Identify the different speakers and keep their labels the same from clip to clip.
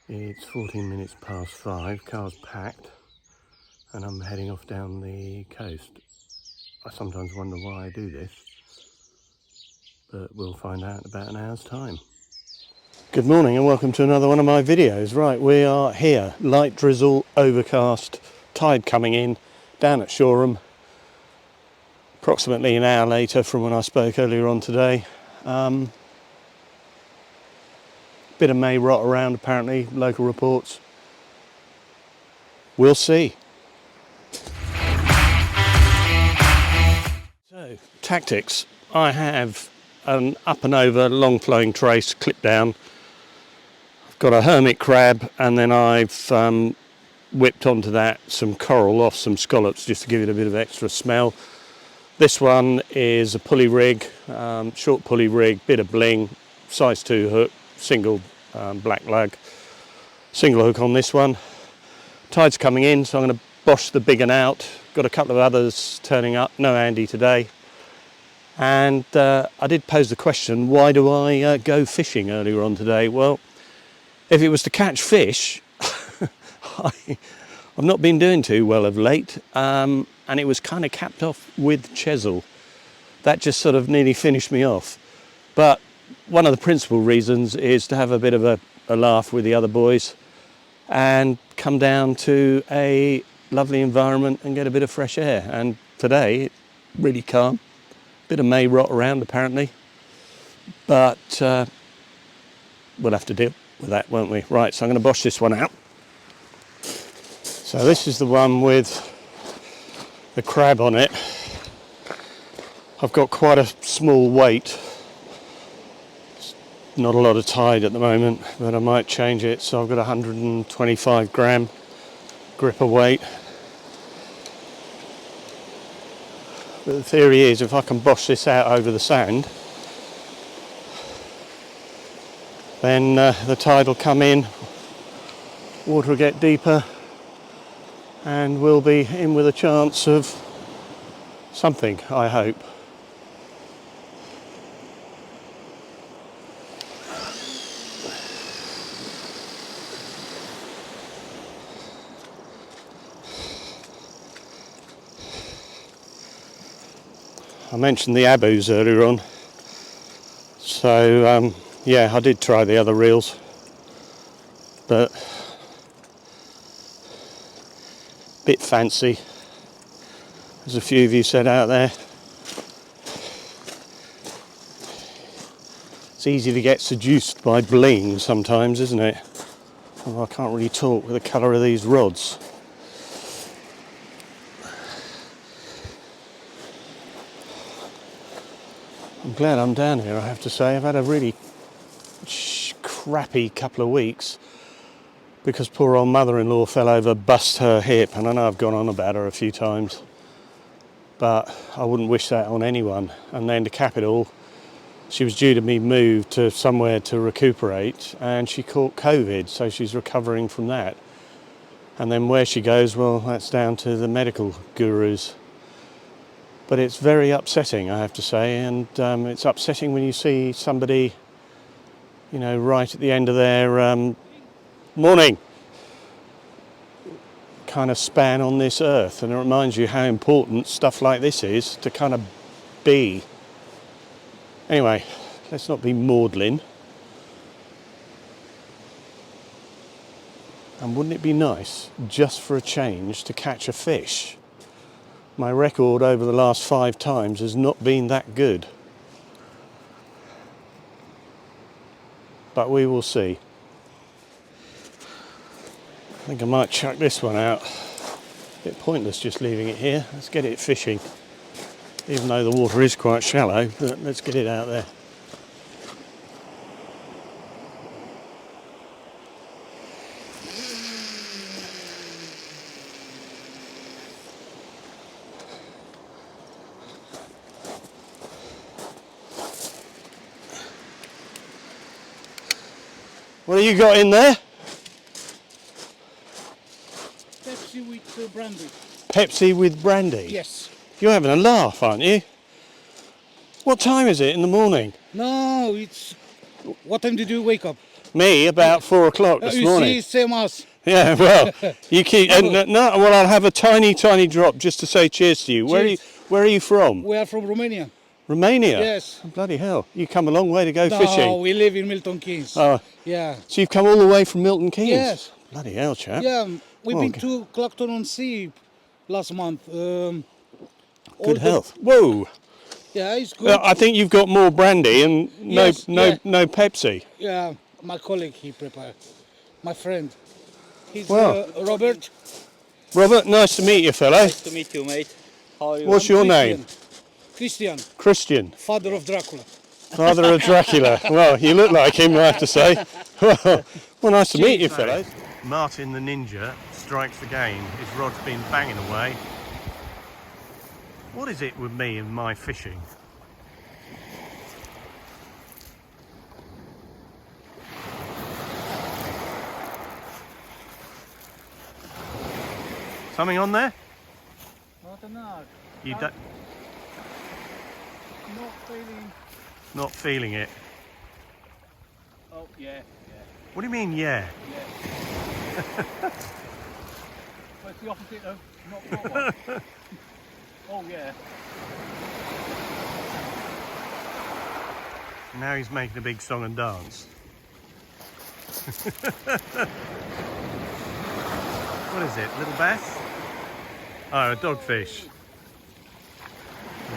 Speaker 1: It's 14 minutes past 5, car's packed, and I'm heading off down the coast. I sometimes wonder why I do this, but we'll find out in about an hour's time. Good morning and welcome to another one of my videos. Right, we are here, light drizzle, overcast, tide coming in, down at Shoreham, approximately an hour later from when I spoke earlier on today. Bit of May rot around apparently, local reports. We'll see. So, tactics. I have an up and over long flowing trace clipped down. I've got a hermit crab and then I've whipped onto that some coral off some scallops just to give it a bit of extra smell. This one is a pulley rig, short pulley rig, bit of bling, size 2 hook, single black lug, single hook on this one. Tide's coming in, so I'm going to bosh the big one out. Got a couple of others turning up, no Andy today. And I did pose the question, why do I go fishing earlier on today? Well, if it was to catch fish, I've not been doing too well of late, and it was kind of capped off with Chesil. That just sort of nearly finished me off. But one of the principal reasons is to have a bit of a laugh with the other boys and come down to a lovely environment and get a bit of fresh air. And today, it's really calm. Bit of May rot around apparently, but we'll have to deal with that, won't we? Right, so I'm going to bosh this one out. So this is the one with the crab on it. I've got quite a small weight. Not a lot of tide at the moment, but I might change it. So I've got 125 gram gripper weight. But the theory is if I can bosh this out over the sand, then the tide will come in, water will get deeper, and we'll be in with a chance of something, I hope. I mentioned the abus earlier on, so yeah, I did try the other reels, but a bit fancy, as a few of you said out there. It's easy to get seduced by bling sometimes, isn't it? Well, I can't really talk with the colour of these rods. I'm glad I'm down here, I have to say. I've had a really crappy couple of weeks because poor old mother-in-law fell over, bust her hip, and I know I've gone on about her a few times, but I wouldn't wish that on anyone. And then to cap it all, she was due to be moved to somewhere to recuperate, and she caught COVID, so she's recovering from that. And then where she goes, well, that's down to the medical gurus. But it's very upsetting, I have to say, and it's upsetting when you see somebody, you know, right at the end of their morning kind of span on this earth, and it reminds you how important stuff like this is to kind of be. Anyway, let's not be maudlin. And wouldn't it be nice, just for a change, to catch a fish? My record over the last 5 times has not been that good. But we will see. I think I might chuck this one out. A bit pointless just leaving it here. Let's get it fishing. Even though the water is quite shallow, but let's get it out there. What have you got in there?
Speaker 2: Pepsi with brandy.
Speaker 1: Pepsi with brandy?
Speaker 2: Yes.
Speaker 1: You're having a laugh, aren't you? What time is it in the morning?
Speaker 2: No, it's... What time did you wake up?
Speaker 1: Me about 4 o'clock this
Speaker 2: you
Speaker 1: morning.
Speaker 2: see, same us.
Speaker 1: Yeah, well, you keep. No, well, I'll have a tiny drop just to say cheers to you.
Speaker 2: Cheers.
Speaker 1: Where are you from?
Speaker 2: We are from Romania.
Speaker 1: Romania?
Speaker 2: Yes.
Speaker 1: Oh, bloody hell. You come a long way to go
Speaker 2: No,
Speaker 1: fishing.
Speaker 2: we live in Milton Keynes.
Speaker 1: Oh,
Speaker 2: Yeah.
Speaker 1: so you've come all the way from Milton Keynes?
Speaker 2: Yes.
Speaker 1: Bloody hell, chap.
Speaker 2: Yeah, we've
Speaker 1: Oh,
Speaker 2: been to Clacton-on-Sea last month.
Speaker 1: Good health. Whoa.
Speaker 2: Yeah, it's good.
Speaker 1: I think you've got more brandy and no
Speaker 2: Yes, yeah.
Speaker 1: no Pepsi.
Speaker 2: Yeah, my colleague, he prepared. My friend. He's
Speaker 1: Wow.
Speaker 2: Robert.
Speaker 1: Robert, nice to meet you, fellow.
Speaker 3: Nice to meet you, mate. How are you?
Speaker 1: What's your name?
Speaker 2: Christian,
Speaker 1: Christian.
Speaker 2: father of Dracula.
Speaker 1: Father of Dracula. Well, you look like him, I have to say. Well, nice to meet you, fellows. Martin the Ninja strikes again. His rod's been banging away. What is it with me and my fishing? Something on there?
Speaker 2: I don't know.
Speaker 1: You don't,
Speaker 2: Not feeling.
Speaker 1: not feeling it.
Speaker 2: Oh, yeah.
Speaker 1: What do you mean, yeah?
Speaker 2: But it's the opposite of not proper. Oh, yeah.
Speaker 1: Now he's making a big song and dance. What is it? Little bass? Oh, a dogfish.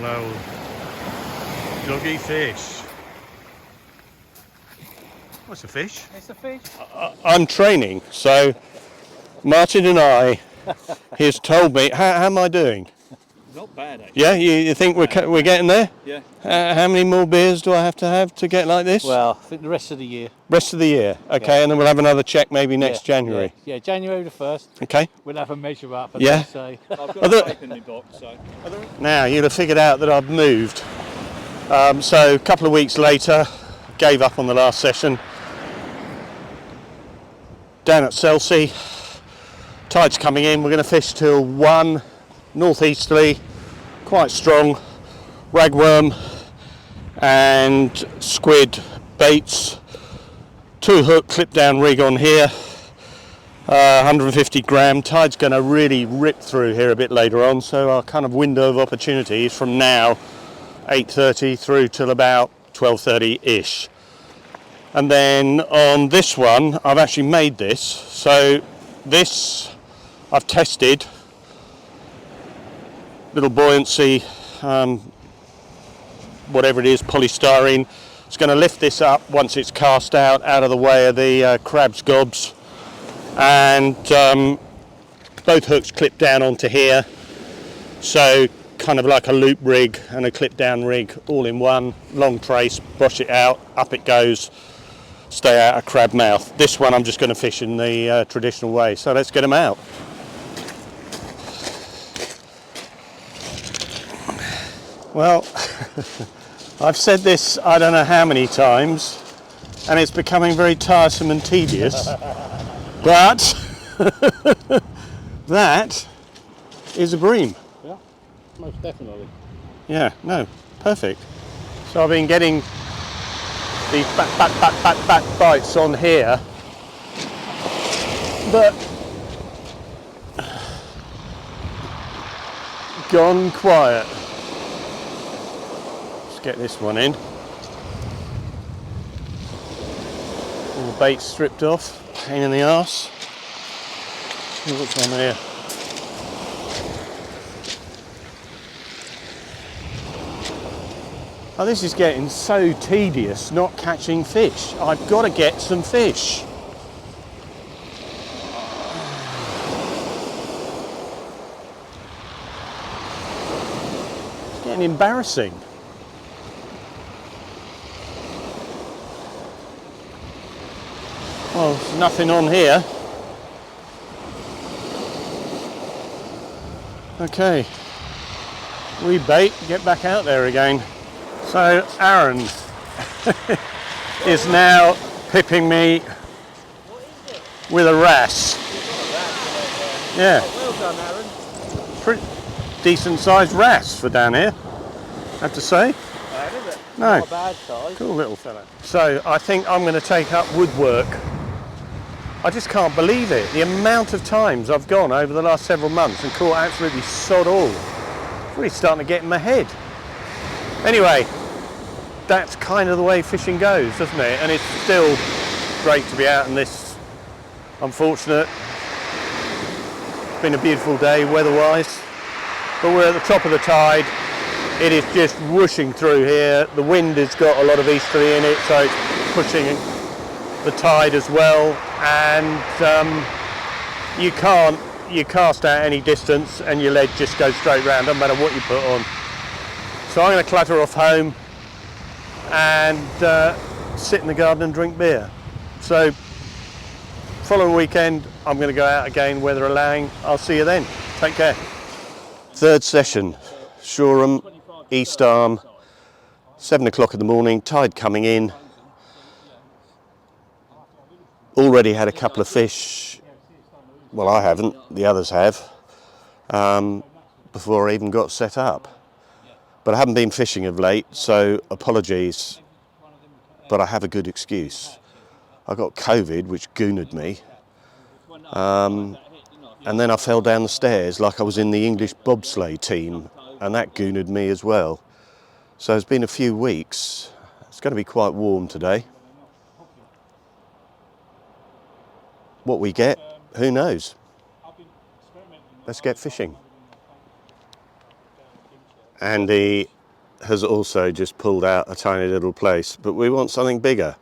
Speaker 1: Well, doggy fish. What's a fish?
Speaker 2: It's a fish.
Speaker 1: I'm training, so Martin and I, he's told me, how am I doing?
Speaker 3: Not bad, actually.
Speaker 1: Yeah, you think we're getting there?
Speaker 3: Yeah.
Speaker 1: How many more beers do I have to get like this?
Speaker 3: Well, I think the rest of the year.
Speaker 1: Rest of the year, okay,
Speaker 3: Yeah.
Speaker 1: and then we'll have another check maybe next January.
Speaker 3: Yeah, January the 1st.
Speaker 1: Okay.
Speaker 3: We'll have a measure up. As
Speaker 1: Yeah.
Speaker 3: I say. I've got
Speaker 1: Other-
Speaker 3: a pipe in my box, so.
Speaker 1: Now you'll have figured out that I've moved. So a couple of weeks later, gave up on the last session. Down at Selsey, tide's coming in. We're going to fish till 1, northeasterly, quite strong, ragworm and squid baits. 2 hook clip down rig on here. 150 gram. Tide's going to really rip through here a bit later on, so our kind of window of opportunity is from now 8:30 through till about 12:30 ish. And then on this one I've actually made this, so this I've tested, little buoyancy, whatever it is, polystyrene. It's going to lift this up once it's cast out of the way of the crab's gobs. And both hooks clip down onto here, so kind of like a loop rig and a clip down rig all in one. Long trace, brush it out, up it goes, stay out of crab mouth. This one I'm just going to fish in the traditional way, so let's get them out. Well, I've said this I don't know how many times, and it's becoming very tiresome and tedious. But that is a bream.
Speaker 2: Yeah, most definitely.
Speaker 1: Yeah, no, perfect. So I've been getting these back bites on here, but gone quiet. Let's get this one in. All the bait stripped off. Pain in the arse. See what's on here. Oh, this is getting so tedious not catching fish. I've got to get some fish. It's getting embarrassing. Well, there's nothing on here. Okay, we bait, get back out there again. So Arron is now pipping me with a wrasse. Yeah,
Speaker 3: Well done, Arron.
Speaker 1: pretty decent sized wrasse for down here, I have to say.
Speaker 3: Right, is it?
Speaker 1: No.
Speaker 3: Not a bad size.
Speaker 1: Cool little fella. So I think I'm going to take up woodwork. I just can't believe it. The amount of times I've gone over the last several months and caught absolutely sod all. It's really starting to get in my head. Anyway, that's kind of the way fishing goes, doesn't it? And it's still great to be out in this. Unfortunate. It's been a beautiful day weather-wise, but we're at the top of the tide. It is just whooshing through here. The wind has got a lot of easterly in it, so it's pushing the tide as well. And you cast out any distance and your lead just goes straight round, doesn't matter what you put on. So I'm going to clatter off home and sit in the garden and drink beer. So following weekend, I'm going to go out again, weather allowing. I'll see you then. Take care. Third session, Shoreham, East Arm, 7 o'clock in the morning, tide coming in. Already had a couple of fish. Well, I haven't, the others have, before I even got set up. But I haven't been fishing of late, so apologies, but I have a good excuse. I got COVID, which goonered me, and then I fell down the stairs like I was in the English bobsleigh team, and that goonered me as well. So it's been a few weeks. It's going to be quite warm today. What we get, who knows? Let's get fishing. Andy has also just pulled out a tiny little place, but we want something bigger.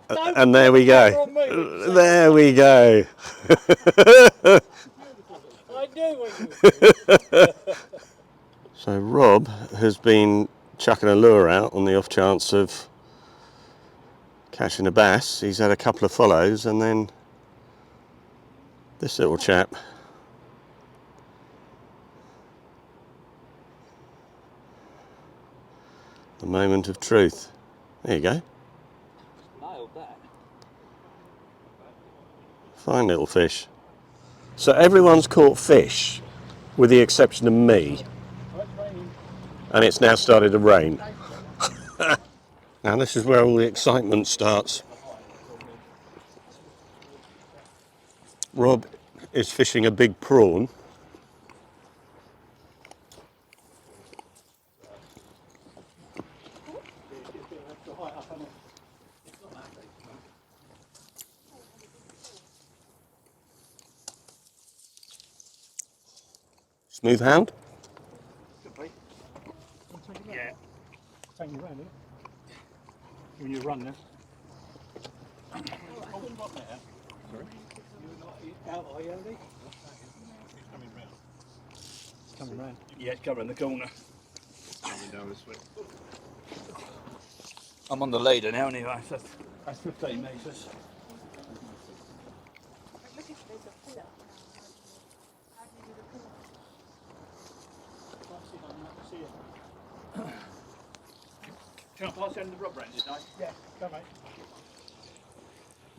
Speaker 1: And there we go. There we go. So Rob has been chucking a lure out on the off chance of catching a bass. He's had a couple of follows, and then this little chap. The moment of truth. There you go.
Speaker 3: Nailed that.
Speaker 1: Fine little fish. So everyone's caught fish, with the exception of me. And it's now started to rain. Now this is where all the excitement starts. Rob is fishing a big prawn. Smooth hound?
Speaker 2: Yeah. Take you around it. When you run there. Sorry? Out, are you, Andy? It's coming round. It's coming round. Yeah, it's coming the corner. Coming down this way. I'm on the leader now anyway, so that's 15 metres. Can I pass down the rod round, didn't I? Yeah, go mate.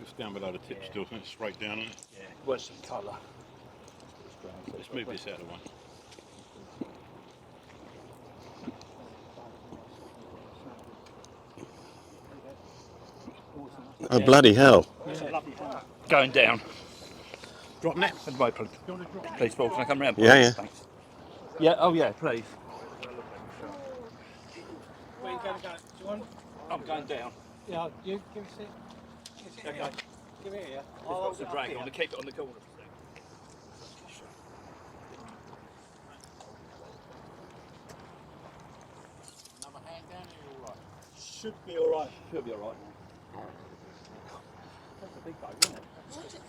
Speaker 4: It's down below the tip still, isn't it? Straight down on it.
Speaker 2: Yeah, where's some colour?
Speaker 4: Let's move this out of the way.
Speaker 1: Oh bloody hell.
Speaker 2: Going down. Drop net. Please, Paul, can I come round?
Speaker 1: Yeah, yeah.
Speaker 2: Thanks. Yeah, oh yeah, please. Where are you going to go? Do you want? I'm going down. Yeah, you give us it. Okay. Give it here. I'll hold the drag. I'm going to keep it on the corner.
Speaker 4: Another hand down, are you alright?
Speaker 2: Should be alright. Should be alright. That's a big boat, isn't it?
Speaker 5: What is it?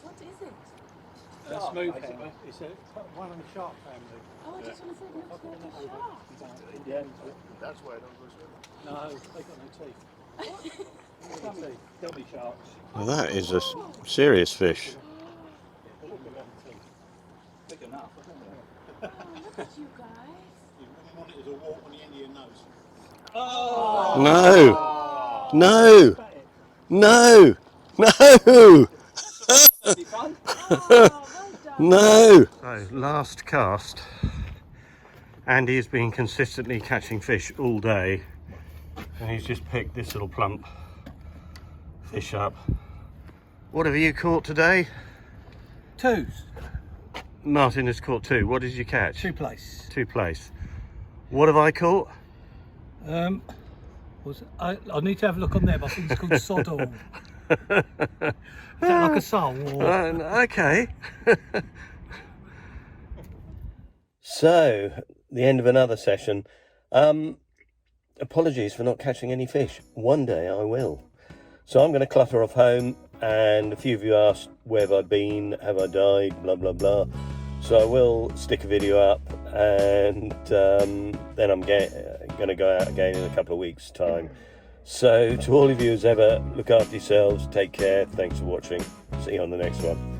Speaker 2: That's smooth, basically. It's one of the shark family.
Speaker 5: Oh, I just want to say, it looks like a shark.
Speaker 2: Yeah.
Speaker 4: That's why I don't go swimming.
Speaker 2: No, they've got no teeth. Dummy sharks.
Speaker 1: Well, that is a serious fish.
Speaker 2: Big enough, isn't it?
Speaker 5: Oh, look at you guys.
Speaker 4: You really want it as a walk on the end of your nose.
Speaker 2: Oh!
Speaker 1: No! No! No! No!
Speaker 5: Oh, well done.
Speaker 1: No! So, last cast. Andy has been consistently catching fish all day, and he's just picked this little plump fish up. What have you caught today?
Speaker 2: Twos.
Speaker 1: Martin has caught 2. What did you catch?
Speaker 2: 2 place.
Speaker 1: 2 place. What have I caught?
Speaker 2: I need to have a look on there, but I think it's called Sodor. Is that like a soul? Or...
Speaker 1: Okay. So, the end of another session. Apologies for not catching any fish. One day I will. So I'm going to clutter off home, and a few of you asked where have I been, have I died, blah blah blah. So I will stick a video up, and then I'm going to go out again in a couple of weeks' time. So to all of you as ever, look after yourselves, take care, thanks for watching, see you on the next one.